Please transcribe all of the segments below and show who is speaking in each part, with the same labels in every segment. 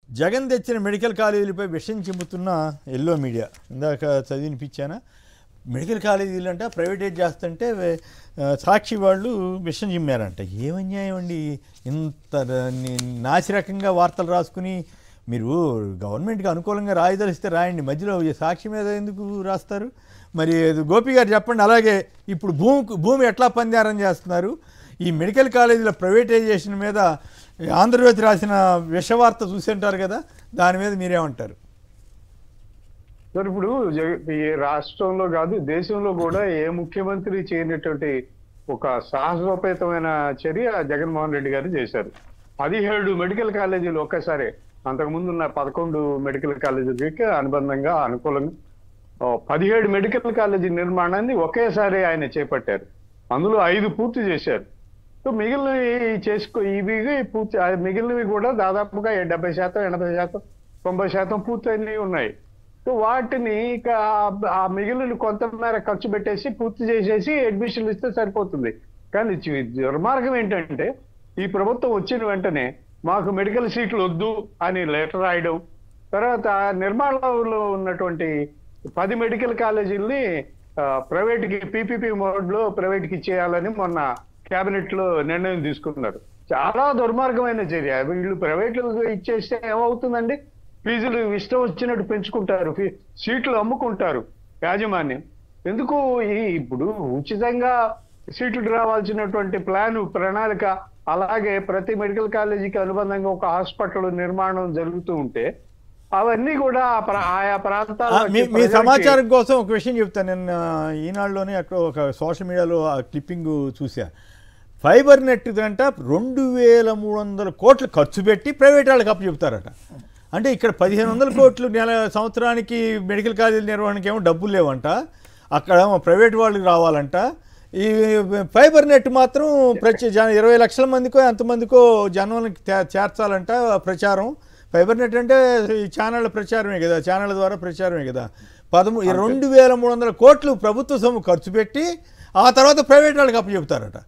Speaker 1: జగన్ తెచ్చిన మెడికల్ కాలేజీలపై విషయం చెబుతున్న ఎల్లో మీడియా ఇందాక చదివినిపించానా. మెడికల్ కాలేజీలు అంట ప్రైవేటైజ్ చేస్తుంటే సాక్షి వాళ్ళు విషయం చిమ్మారంట. ఏమన్యాయం అండి, ఇంత నాసిరకంగా వార్తలు రాసుకుని మీరు గవర్నమెంట్కి అనుకూలంగా రాయదలిస్తే రాయండి, మధ్యలో సాక్షి మీద ఎందుకు రాస్తారు? మరి గోపి గారు చెప్పండి. అలాగే ఇప్పుడు భూమి ఎట్లా పందారం చేస్తున్నారు? ఈ మెడికల్ కాలేజీల ప్రైవేటైజేషన్ మీద ఆంధ్రజ్యోతి రాసిన విషవార్త చూసింటారు కదా, దాని మీద మీరేమంటారు?
Speaker 2: సార్, ఇప్పుడు ఈ రాష్ట్రంలో కాదు దేశంలో కూడా ఏ ముఖ్యమంత్రి చేయనటువంటి ఒక సాహసోపేతమైన చర్య జగన్మోహన్ రెడ్డి గారు చేశారు. 17 మెడికల్ కాలేజీలు ఒక్కసారి, అంతకుముందు ఉన్న 11 మెడికల్ కాలేజీలకి అనుబంధంగా అనుకూలంగా 17 మెడికల్ కాలేజీ నిర్మాణాన్ని ఒకేసారి ఆయన చేపట్టారు. అందులో 5 పూర్తి చేశారు. సో మిగిలినవి మిగిలినవి కూడా దాదాపుగా 70%, 80%, 90% పూర్తయినవి ఉన్నాయి. సో వాటిని ఆ మిగిలిన కొంతమేర ఖర్చు పెట్టేసి పూర్తి చేసేసి అడ్మిషన్లు ఇస్తే సరిపోతుంది. కానీ దుర్మార్గం ఏంటంటే ఈ ప్రభుత్వం వచ్చిన వెంటనే మాకు మెడికల్ సీట్లు వద్దు అని లెటర్ రాయడం, తర్వాత నిర్మాణంలో ఉన్నటువంటి 10 మెడికల్ కాలేజీల్ని ప్రైవేట్కి పీపీపీ మోడ్లో ప్రైవేట్కి ఇచ్చేయాలని మొన్న క్యాబినెట్ లో నిర్ణయం తీసుకున్నారు. చాలా దుర్మార్గమైన చర్య. వీళ్ళు ప్రైవేట్లకు ఇచ్చేస్తే ఏమవుతుందండి? ఫీజులు ఇష్టం వచ్చినట్టు పెంచుకుంటారు, సీట్లు అమ్ముకుంటారు యాజమాన్యం. ఎందుకు ఇప్పుడు ఉచితంగా సీట్లు రావాల్సినటువంటి ప్రణాళిక, అలాగే ప్రతి మెడికల్ కాలేజీకి అనుబంధంగా ఒక హాస్పిటల్ నిర్మాణం జరుగుతూ ఉంటే అవన్నీ కూడా ఆయా ప్రాంతాల
Speaker 1: మీ సమాచారం కోసం ఒక విషయం చెప్తాను. నేను ఈనాడులోనే అక్కడ ఒక సోషల్ మీడియాలో ఆ క్లిప్పింగ్ చూసా. ఫైబర్ నెట్ అంట 2300 కోట్లు ఖర్చు పెట్టి ప్రైవేట్ వాళ్ళకి అప్పు చెప్తారట. అంటే ఇక్కడ 1500 కోట్లు సంవత్సరానికి మెడికల్ కాలేజీల నిర్వహణకి ఏమో డబ్బులు లేవంట, అక్కడ ప్రైవేట్ వాళ్ళకి రావాలంట. ఈ ఫైబర్ నెట్ మాత్రం 20 లక్షల మందికో ఎంతమందికో జనాలకి చేర్చాలంట ప్రచారం. ఫైబర్ నెట్ అంటే ఈ ఛానళ్ళ ప్రచారమే కదా, ఛానళ్ళ ద్వారా ప్రచారమే కదా. 2300 కోట్లు ప్రభుత్వ సొమ్ము ఖర్చు పెట్టి ఆ తర్వాత ప్రైవేట్ వాళ్ళకి అప్పు చెప్తారట.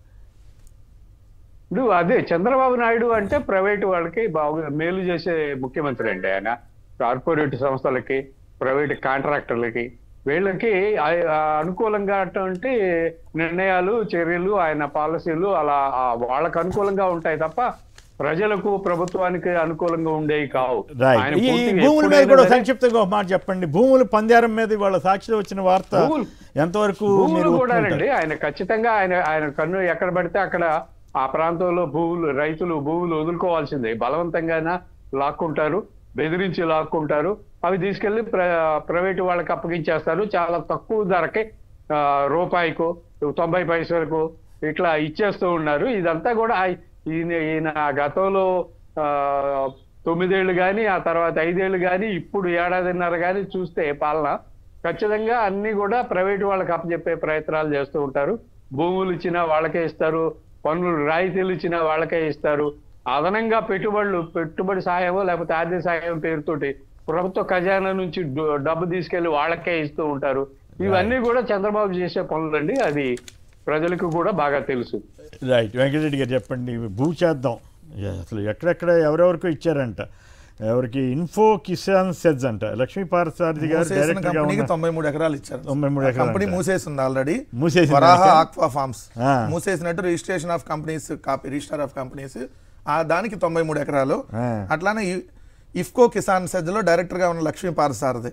Speaker 2: ఇప్పుడు అదే చంద్రబాబు నాయుడు అంటే ప్రైవేట్ వాళ్ళకి బాగా మేలు చేసే ముఖ్యమంత్రి అండి ఆయన. కార్పొరేట్ సంస్థలకి, ప్రైవేట్ కాంట్రాక్టర్లకి, వీళ్ళకి అనుకూలంగా అటువంటి నిర్ణయాలు, చర్యలు, ఆయన పాలసీలు అలా వాళ్ళకు అనుకూలంగా ఉంటాయి తప్ప ప్రజలకు, ప్రభుత్వానికి అనుకూలంగా ఉండేవి కావు.
Speaker 1: భూముల మీద కూడా సంక్షిప్తంగా మాట చెప్పండి. భూములు పందేరం మీద వాళ్ళ సాక్షిలో వచ్చిన వార్త ఎంతవరకు?
Speaker 2: భూములు కూడా అండి ఆయన ఖచ్చితంగా ఆయన కన్ను ఎక్కడ పడితే అక్కడ ఆ ప్రాంతంలో రైతులు భూములు వదులుకోవాల్సిందే. బలవంతంగా లాక్కుంటారు, బెదిరించి లాక్కుంటారు. అవి తీసుకెళ్లి ప్రైవేటు వాళ్ళకి అప్పగించేస్తారు. చాలా తక్కువ ధరకి, రూపాయికో 90 పైసలకు ఇట్లా ఇచ్చేస్తూ ఉన్నారు. ఇదంతా కూడా ఈయన గతంలో 9 ఏళ్ళు కానీ, ఆ తర్వాత 5 ఏళ్ళు కానీ, ఇప్పుడు 1.5 ఏళ్ల కానీ చూస్తే పాలన ఖచ్చితంగా అన్ని కూడా ప్రైవేటు వాళ్ళకి అప్పచెప్పే ప్రయత్నాలు చేస్తూ ఉంటారు. భూములు ఇచ్చినా వాళ్ళకే ఇస్తారు, పన్నులు రాయితీలు ఇచ్చినా వాళ్ళకే ఇస్తారు. అదనంగా పెట్టుబడి సాయమో లేకపోతే ఆర్థిక సాయం పేరుతోటి ప్రభుత్వ ఖజానా నుంచి డబ్బు తీసుకెళ్లి వాళ్ళకే ఇస్తూ ఉంటారు. ఇవన్నీ కూడా చంద్రబాబు చేసే పనులండి. అది ప్రజలకు కూడా బాగా తెలుసు.
Speaker 1: రైట్. వెంకటరెడ్డి గారు చెప్పండి. భూ చేద్దాం అసలు ఎక్కడెక్కడ ఎవరెవరికో ఇచ్చారంట. ఎవరికి? ఇన్ఫో కిసాన్ సెజ్ అంట. లక్ష్మీపార్సారథి గారు డైరెక్టర్ గా
Speaker 3: 93 ఎకరాలు ఇచ్చారు.
Speaker 1: 93 ఎకరాలు
Speaker 3: కంపెనీ మూసేసింది ఆల్రెడీ.
Speaker 1: వరాహ
Speaker 3: ఆక్వా ఫార్మ్స్ మూసేసినట్టు registration of companies register of companies దానికి 93 ఎకరాలు. అట్లానే ఇఫ్కో కిసాన్ సెజ్ లో డైరెక్టర్ గా ఉన్న లక్ష్మీపార్సారథి.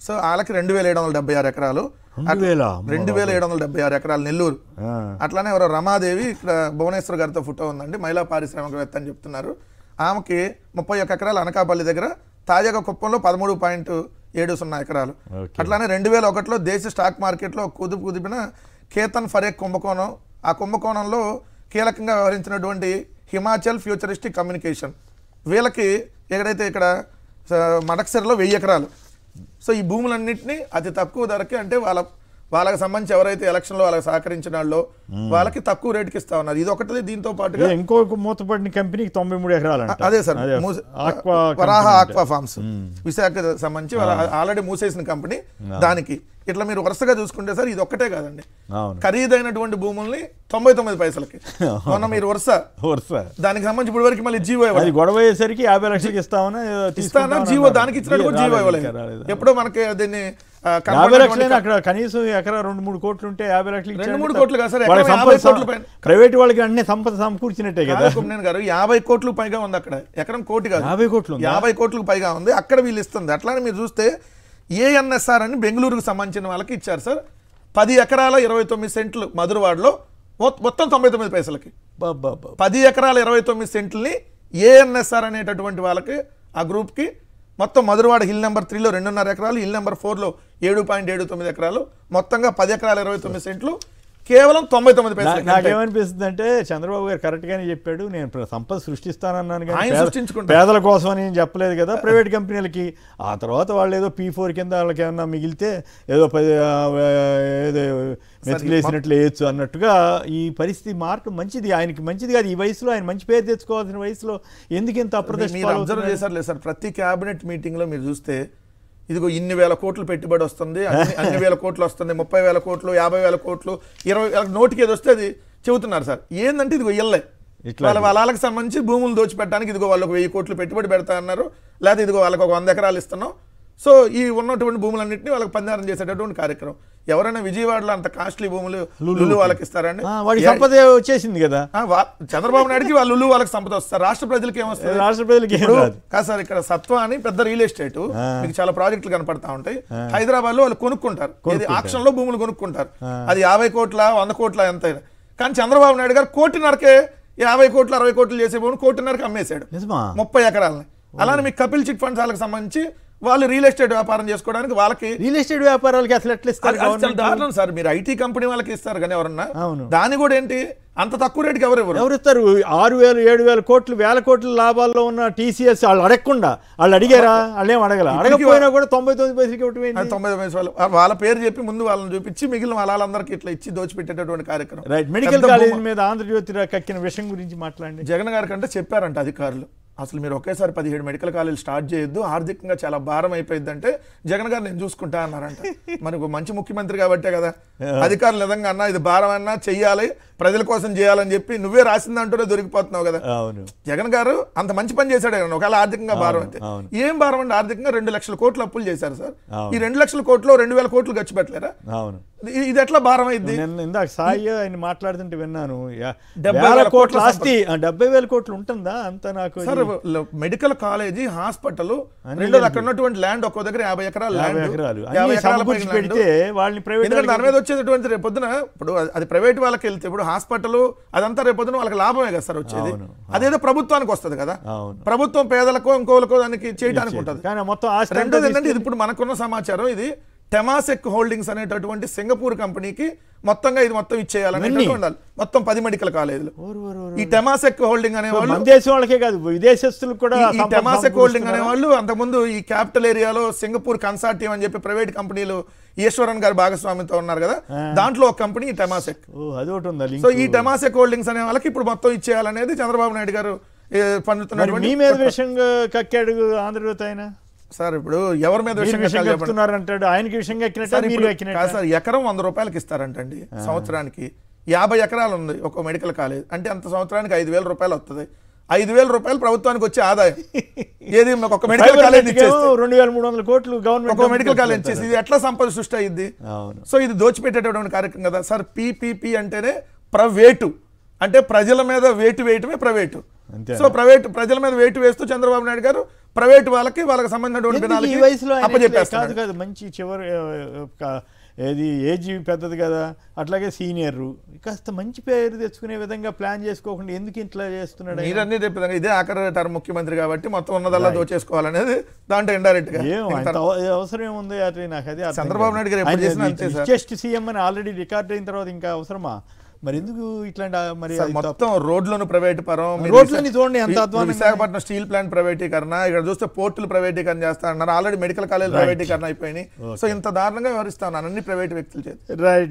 Speaker 3: సో వాళ్ళకి 2776 ఎకరాలు. 2776 ఎకరాలు నెల్లూరు. అట్లానే ఎవరో రమాదేవి, ఇక్కడ భువనేశ్వర్ గారితో ఫోటో ఉందండి, మహిళా పారిశ్రామికవేత్త అని చెప్తున్నారు. ఆమెకి 31 ఎకరాలు అనకాపల్లి దగ్గర. తాజాగా కుప్పంలో 13.70 ఎకరాలు. అట్లానే 2001లో దేశ స్టాక్ మార్కెట్లో కుదిపిన కేతన్ ఫరేక్ కుంభకోణం. ఆ కుంభకోణంలో కీలకంగా వ్యవహరించినటువంటి హిమాచల్ ఫ్యూచరిస్టిక్ కమ్యూనికేషన్, వీళ్ళకి ఎక్కడైతే ఇక్కడ మడక్సర్లో 1000 ఎకరాలు. సో ఈ భూములన్నింటినీ అతి తక్కువ ధరకి, అంటే వాళ్ళకి సంబంధించి ఎవరైతే ఎలక్షన్ లో వాళ్ళకి సహకరించిన వాళ్ళు వాళ్ళకి తక్కువ రేటుకి ఇస్తా ఉన్నారు. ఇది ఒకటి. దీంతో పాటుగా
Speaker 1: ఇంకొక మూతపడిన కంపెనీకి 93 ఎకరాలు
Speaker 3: అదే సార్ వరాహ ఆక్వా ఫార్మ్స్ విశాఖ సంబంధించి ఆల్రెడీ మూసేసిన కంపెనీ. దానికి ఇట్లా మీరు వరుసగా చూసుకుంటే సార్ ఇది ఒక్కటే కాదండి, ఖరీదైనటువంటి భూముల్ని 99 పైసలకి మొన్న మీరు వరుస దానికి సంబంధించి ఇప్పుడు వరకు మళ్ళీ జీవో
Speaker 1: గొడవ అయ్యేసరికి 50 లక్షలకి
Speaker 3: ఇస్తానా జీవో దానికి ఇచ్చినట్టు కూడా జీవో ఇవ్వలేదు. ఎప్పుడో మనకి దీన్ని
Speaker 1: 50 లక్షలు అక్కడ కనీసం ఎకరా 2-3 కోట్లు ఉంటే 50 లక్షలు
Speaker 3: 2-3 కోట్లు కాదు సార్, 50 కోట్ల పైన
Speaker 1: ప్రైవేట్ వాళ్ళకి అన్ని సంపద సమకూర్చినట్టే కదా.
Speaker 3: నేను గారు 50 కోట్లు పైగా ఉంది అక్కడ, ఎకరం కోటి కాదు
Speaker 1: 50 కోట్లు
Speaker 3: 50 కోట్లకు పైగా ఉంది అక్కడ వీళ్ళు ఇస్తుంది. అట్లానే మీరు చూస్తే ఏఎన్ఎస్ఆర్ అని బెంగళూరుకు సంబంధించిన వాళ్ళకి ఇచ్చారు సార్ 10 ఎకరాల 29 సెంట్లు మధురవాడలో మొత్తం 99 పైసలకి. 10 ఎకరాల 29 సెంట్లని ఏఎన్ఎస్ఆర్ అనేటటువంటి వాళ్ళకి ఆ గ్రూప్కి మొత్తం మధురవాడ హిల్ నెంబర్ 3లో 2.5 ఎకరాలు, హిల్ నెంబర్ 4లో 7.79 ఎకరాలు, మొత్తంగా 10 ఎకరాల 29 సెంట్లు కేవలం 99 పైసలు.
Speaker 1: నాకేమనిపిస్తుంది అంటే చంద్రబాబు గారు కరెక్ట్ గానే చెప్పాడు, నేను సంపద సృష్టిస్తానన్నాను కానీ పేదల కోసం అని చెప్పలేదు కదా ప్రైవేట్ కంపెనీలకి. ఆ తర్వాత వాళ్ళు ఏదో P4 కింద వాళ్ళకి ఏమన్నా మిగిలితే ఏదో ఏదో మెతికిలేసినట్లు వేయచ్చు అన్నట్టుగా ఈ పరిస్థితి మార్పు మంచిది, ఆయనకి మంచిది కాదు. ఈ వయసులో ఆయన మంచి పేరు తెచ్చుకోవాల్సిన వయసులో ఎందుకు ఇంత అప్రదర్శన
Speaker 3: అబ్జర్వ్ చేశారు లేదు సార్. ప్రతి క్యాబినెట్ మీటింగ్ లో మీరు చూస్తే ఇదిగో ఇన్ని వేల కోట్లు పెట్టుబడి వస్తుంది, అన్ని వేల కోట్లు వస్తుంది, 30,000 కోట్లు, 50,000 కోట్లు, 20,000 నోటికి ఏది వస్తే అది చెబుతున్నారు సార్. ఏంటంటే ఇదిగో ఇళ్ళే వాళ్ళకి సంబంధించి భూములు దోచిపెట్టడానికి ఇదిగో వాళ్ళకి 1000 కోట్లు పెట్టుబడి పెడతా అన్నారు, లేకపోతే ఇదిగో వాళ్ళకి ఒక 100 ఎకరాలు ఇస్తున్నాం. సో ఈ ఉన్నటువంటి భూములన్నింటినీ వాళ్ళకి పందారం చేసేటటువంటి కార్యక్రమం. ఎవరైనా విజయవాడలో అంత కాస్ట్లీ భూములు లులు వాళ్ళకి ఇస్తారండి?
Speaker 1: సంపద వచ్చేసింది కదా
Speaker 3: చంద్రబాబు నాయుడుకి వాళ్ళు లులు వాళ్ళకి సంపద వస్తారు, రాష్ట్ర ప్రజలకి ఏమొస్తుంది?
Speaker 1: రాష్ట్ర ప్రజలకి
Speaker 3: కాదు సార్. ఇక్కడ సత్వ అని పెద్ద రియల్ ఎస్టేట్ మీకు చాలా ప్రాజెక్టులు కనపడతా ఉంటాయి. హైదరాబాద్ లో వాళ్ళు కొనుక్కుంటారు, ఆక్షన్ లో భూములు కొనుక్కుంటారు. అది 50 కోట్ల 100 కోట్ల ఎంత. కానీ చంద్రబాబు నాయుడు గారు 1.5 కోటి 50 కోట్లు 60 కోట్లు చేసే భూమిని 1.5 కోటికి అమ్మేశాడు 30 ఎకరాలని. అలానే మీకు కపిల్ చిట్ ఫండ్స్ వాళ్ళకి సంబంధించి వాళ్ళు రియల్ ఎస్టేట్ వ్యాపారం చేసుకోవడానికి వాళ్ళకి
Speaker 1: రియల్ ఎస్టేట్ వ్యాపారాలకి అసలు ఎట్లా ఇస్తారు?
Speaker 3: దారుణం సార్. మీరు ఐటీ కంపెనీ వాళ్ళకి ఇస్తారు కానీ ఎవరన్నా దాని కూడా ఏంటి అంత తక్కువ రేటుకి ఎవరు
Speaker 1: ఇస్తారు? 6,000 7,000 కోట్లు 1,000 కోట్ల లాభాల్లో ఉన్న TCS వాళ్ళు అడగకుండా వాళ్ళు అడిగారా? వాళ్ళు ఏం అడగల, అడగకపోయినా కూడా 99 పైసలకి
Speaker 3: 99 పైసలు వాళ్ళ పేరు చెప్పి ముందు వాళ్ళని చూపించి మిగిలిన వాళ్ళందరికీ ఇట్లా ఇచ్చి దోచిపెట్టేటటువంటి కార్యక్రమం.
Speaker 1: రైట్. మెడికల్ కాలేజ్ మీద ఆంధ్రజ్యోతి కక్కిన విషయం గురించి మాట్లాడండి.
Speaker 3: జగన్ గారి కంటే చెప్పారంట అధికారులు, అసలు మీరు ఒకేసారి 17 మెడికల్ కాలేజీలు స్టార్ట్ చేయొద్దు, ఆర్థికంగా చాలా భారం అయిపోయింది అంటే జగన్ గారు నేను చూసుకుంటా అన్నారంట. మనకు మంచి ముఖ్యమంత్రి కాబట్టే కదా అధికారులు నిజంగా అన్నా ఇది భారం అన్నా చెయ్యాలి, ప్రజల కోసం చేయాలని చెప్పి నువ్వే రాసిందంటూనే దొరికిపోతున్నావు కదా. జగన్ గారు అంత మంచి పని చేశాడు. ఒకవేళ ఆర్థికంగా భారం అయితే ఏం భారం అంటే ఆర్థికంగా 2 లక్షల కోట్లు అప్పులు చేశారు సార్. ఈ 2 లక్షల కోట్లు 2,000 కోట్లు ఖర్చు పెట్టలేరా? ఇది ఎట్లా భారం అయింది?
Speaker 1: ఇందాక సాయి ఆయన మాట్లాడుతుంటే విన్నాను 70,000 కోట్ల ఆస్తి 70,000 కోట్లు ఉంటుందా అంత? నాకు
Speaker 3: సార్ మెడికల్ కాలేజీ హాస్పిటల్ రెండోది అక్కడ ఉన్నటువంటి ల్యాండ్ ఒక్కో దగ్గర 50 ఎకరాలు ల్యాండ్, 50 ఎకరాల
Speaker 1: పెడితే వాళ్ళని ప్రైవేట్
Speaker 3: దాని మీద వచ్చేటటువంటి రేపొద్దున ఇప్పుడు అది ప్రైవేట్ వాళ్ళకి వెళ్తే ఇప్పుడు హాస్పిటల్ అదంతా రేపొద్దున వాళ్ళకి లాభమే కదా సార్ వచ్చేది. అదేదో ప్రభుత్వానికి వస్తుంది కదా, ప్రభుత్వం పేదలకో ఇంకోలకో దానికి చేయడానికి ఉంటుంది. రెండోది ఏంటంటే ఇది ఇప్పుడు మనకున్న సమాచారం ఇది టెమాసెక్ హోల్డింగ్స్ అనేటటువంటి సింగపూర్ కంపెనీకి మొత్తంగా ఇది మొత్తం ఇచ్చేయాలని ఉండాలి. మొత్తం 10 మెడికల్ కాలేజీలు ఈ టెమాసెక్ హోల్డింగ్ అనేవాళ్ళు
Speaker 1: దేశం వాళ్ళకే కాదు విదేశస్తులకు కూడా.
Speaker 3: ఈ టెమాసెక్ హోల్డింగ్ అనేవాళ్ళు అంతకుముందు ఈ క్యాపిటల్ ఏరియాలో సింగపూర్ కన్సార్టియం అని చెప్పి ప్రైవేట్ కంపెనీలు ఈశ్వరన్ గారు భాగస్వామితో ఉన్నారు కదా, దాంట్లో ఒక కంపెనీ టెమాసెక్. సో ఈ టెమాసెక్ హోల్డింగ్స్ అనే వాళ్ళకి ఇప్పుడు మొత్తం ఇచ్చేయాలనేది చంద్రబాబు నాయుడు గారు
Speaker 1: పండుతున్నటువంటి. మీ మీద విషయం కక్కాడు ఆంధ్రజ్యోతి ఆయన
Speaker 3: సార్. ఇప్పుడు ఎవరి మీద
Speaker 1: చెప్తున్నారంటాడు? ఆయనకి విషయం
Speaker 3: సార్ ఎకరం 100 రూపాయలకి ఇస్తారంటండి సంవత్సరానికి. 50 ఎకరాలు ఉంది ఒక మెడికల్ కాలేజ్ అంటే అంత సంవత్సరానికి 5,000 రూపాయలు వస్తుంది. 5,000 రూపాయలు ప్రభుత్వానికి వచ్చే ఆదాయం. ఏది ఒక మెడికల్ కాలేజ్
Speaker 1: 2,300 కోట్లు గవర్నమెంట్
Speaker 3: ఒక మెడికల్ కాలేజ్ ఇచ్చేసి ఇది ఎట్లా సంపద సృష్టి అయ్యింది? సో ఇది దోచిపెట్టేటటువంటి కార్యక్రమం కదా సార్. PPP అంటేనే ప్రైవేటు, అంటే ప్రజల మీద వేటు వేయటమే ప్రైవేటు. సో ప్రజల మీద వేటు వేస్తూ చంద్రబాబు నాయుడు గారు ప్రైవేట్ వాళ్ళకి సంబంధించినటువంటి
Speaker 1: కాదు మంచి చివరి ఏది ఏజ్ పెద్దది కదా, అట్లాగే సీనియర్ కాస్త మంచి పేరు తెచ్చుకునే విధంగా ప్లాన్ చేసుకోకుండా ఎందుకు ఇట్లా చేస్తున్నాడు?
Speaker 3: మీరన్నీ చెప్పేదాకా ఇదే ఆఖరి టర్మ్ ముఖ్యమంత్రి కాబట్టి మొత్తం ఉన్నదల్లా దోచేసుకోవాలనేది దాంట్లో ఇండైరెక్ట్ గా
Speaker 1: అవసరం ఏముంది? నాకు అదే
Speaker 3: చంద్రబాబు నాయుడు గారు
Speaker 1: జస్ట్ సీఎం అని ఆల్రెడీ రికార్డ్ అయిన తర్వాత ఇంకా అవసరమా? మరి ఎందుకు ఇట్లాంటి మరి
Speaker 3: సార్,
Speaker 1: అది తప్పు.
Speaker 3: మొత్తం రోడ్లను ప్రైవేట్ పరం, మీరు
Speaker 1: రోడ్లని చూడండి ఎంత అధ్వానంగా
Speaker 3: విశాఖపట్నం స్టీల్ ప్లాంట్ ప్రైవేటీకరణ, ఇక్కడ చూస్తే పోర్టులు ప్రైవేటీకరణ చేస్తా అన్నారు, ఆల్రెడీ మెడికల్ కాలేజ్ ప్రైవేటీకరణ అయిపోయినాయి. సో ఇంత దారుణంగా వ్యవహరిస్తా ఉన్నారు అన్ని ప్రైవేట్ వ్యక్తుల చేత.
Speaker 1: రైట్.